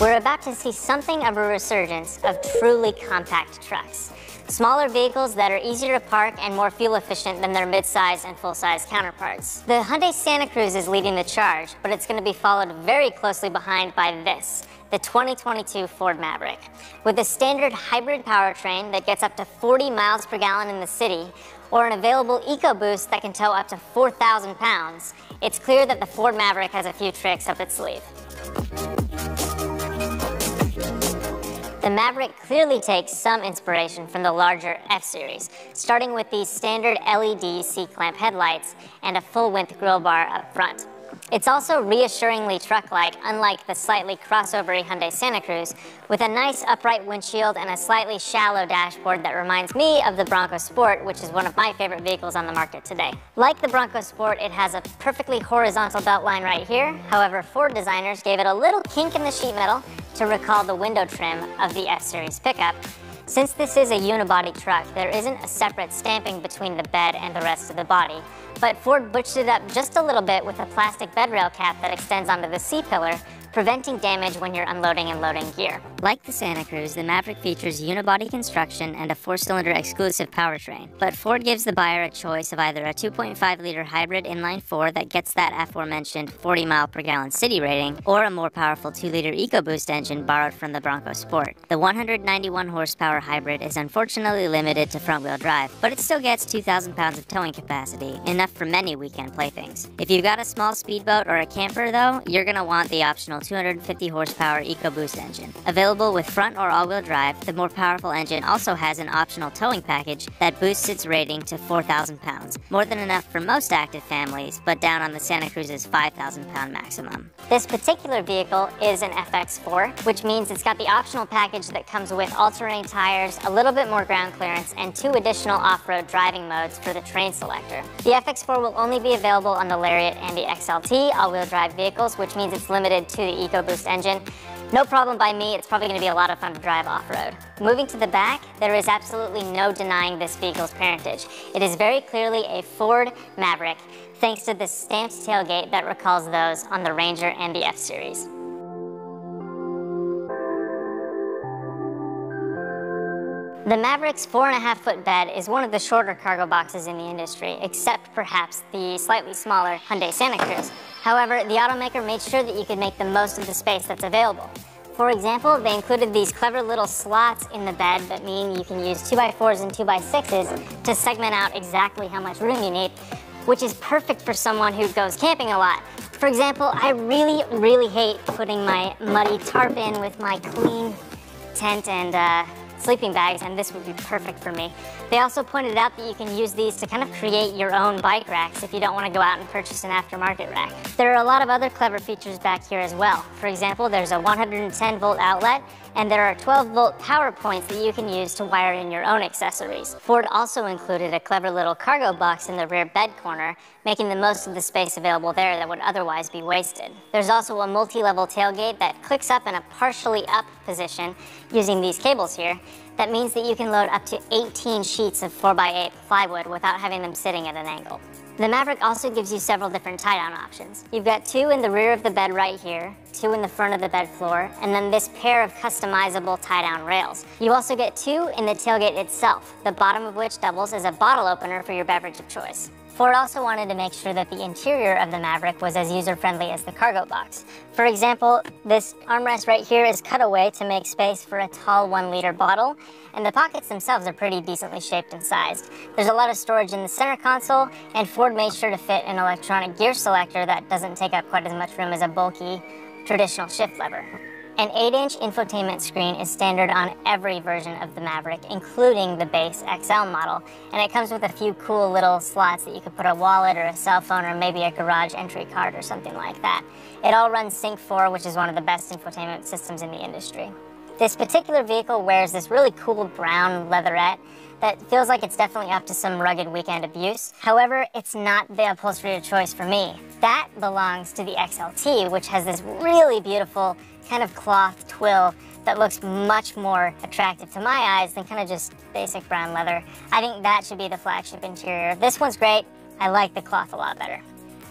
We're about to see something of a resurgence of truly compact trucks. Smaller vehicles that are easier to park and more fuel efficient than their mid-size and full-size counterparts. The Hyundai Santa Cruz is leading the charge, but it's going to be followed very closely behind by this, the 2022 Ford Maverick. With a standard hybrid powertrain that gets up to 40 miles per gallon in the city, or an available EcoBoost that can tow up to 4,000 pounds, it's clear that the Ford Maverick has a few tricks up its sleeve. The Maverick clearly takes some inspiration from the larger F-Series, starting with these standard LED C-clamp headlights and a full-width grille bar up front. It's also reassuringly truck-like, unlike the slightly crossover-y Hyundai Santa Cruz, with a nice upright windshield and a slightly shallow dashboard that reminds me of the Bronco Sport, which is one of my favorite vehicles on the market today. Like the Bronco Sport, it has a perfectly horizontal beltline right here. However, Ford designers gave it a little kink in the sheet metal to recall the window trim of the F-Series pickup. Since this is a unibody truck, there isn't a separate stamping between the bed and the rest of the body, but Ford butched it up just a little bit with a plastic bed rail cap that extends onto the C-pillar, preventing damage when you're unloading and loading gear. Like the Santa Cruz, the Maverick features unibody construction and a 4-cylinder exclusive powertrain, but Ford gives the buyer a choice of either a 2.5-liter hybrid inline-4 that gets that aforementioned 40 mile per gallon city rating, or a more powerful 2-liter EcoBoost engine borrowed from the Bronco Sport. The 191 horsepower hybrid is unfortunately limited to front-wheel drive, but it still gets 2,000 pounds of towing capacity, enough for many weekend playthings. If you've got a small speedboat or a camper though, you're gonna want the optional 250 horsepower EcoBoost engine. Available with front or all-wheel drive, the more powerful engine also has an optional towing package that boosts its rating to 4,000 pounds, more than enough for most active families, but down on the Santa Cruz's 5,000 pound maximum. This particular vehicle is an FX4, which means it's got the optional package that comes with all-terrain tires, a little bit more ground clearance, and 2 additional off-road driving modes for the terrain selector. The FX4 will only be available on the Lariat and the XLT all-wheel drive vehicles, which means it's limited to the EcoBoost engine. No problem by me, it's probably going to be a lot of fun to drive off-road. Moving to the back, there is absolutely no denying this vehicle's parentage. It is very clearly a Ford Maverick, thanks to the stamped tailgate that recalls those on the Ranger and the F-Series. The Maverick's 4.5-foot bed is one of the shorter cargo boxes in the industry, except perhaps the slightly smaller Hyundai Santa Cruz. However, the automaker made sure that you could make the most of the space that's available. For example, they included these clever little slots in the bed that mean you can use 2x4s and 2x6s to segment out exactly how much room you need, which is perfect for someone who goes camping a lot. For example, I really hate putting my muddy tarp in with my clean tent and sleeping bags, and this would be perfect for me. They also pointed out that you can use these to kind of create your own bike racks if you don't want to go out and purchase an aftermarket rack. There are a lot of other clever features back here as well. For example, there's a 110-volt outlet, and there are 12-volt power points that you can use to wire in your own accessories. Ford also included a clever little cargo box in the rear bed corner, making the most of the space available there that would otherwise be wasted. There's also a multi-level tailgate that clicks up in a partially up position using these cables here. That means that you can load up to 18 sheets of 4x8 plywood without having them sitting at an angle. The Maverick also gives you several different tie-down options. You've got 2 in the rear of the bed right here, 2 in the front of the bed floor, and then this pair of customizable tie-down rails. You also get 2 in the tailgate itself, the bottom of which doubles as a bottle opener for your beverage of choice. Ford also wanted to make sure that the interior of the Maverick was as user-friendly as the cargo box. For example, this armrest right here is cut away to make space for a tall 1-liter bottle, and the pockets themselves are pretty decently shaped and sized. There's a lot of storage in the center console, and Ford made sure to fit an electronic gear selector that doesn't take up quite as much room as a bulky traditional shift lever. An 8-inch infotainment screen is standard on every version of the Maverick, including the base XL model, and it comes with a few cool little slots that you could put a wallet or a cell phone or maybe a garage entry card or something like that. It all runs Sync 4, which is one of the best infotainment systems in the industry. This particular vehicle wears this really cool brown leatherette that feels like it's definitely up to some rugged weekend abuse. However, it's not the upholstery of choice for me. That belongs to the XLT, which has this really beautiful kind of cloth twill that looks much more attractive to my eyes than kind of just basic brown leather. I think that should be the flagship interior. This one's great. I like the cloth a lot better.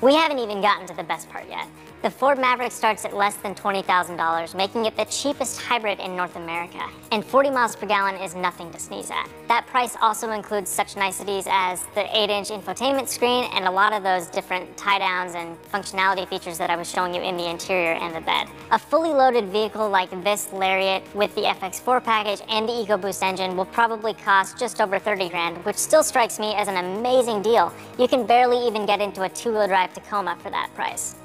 We haven't even gotten to the best part yet. The Ford Maverick starts at less than $20,000, making it the cheapest hybrid in North America. And 40 miles per gallon is nothing to sneeze at. That price also includes such niceties as the 8-inch infotainment screen and a lot of those different tie-downs and functionality features that I was showing you in the interior and the bed. A fully loaded vehicle like this Lariat with the FX4 package and the EcoBoost engine will probably cost just over 30 grand, which still strikes me as an amazing deal. You can barely even get into a two-wheel drive Tacoma for that price.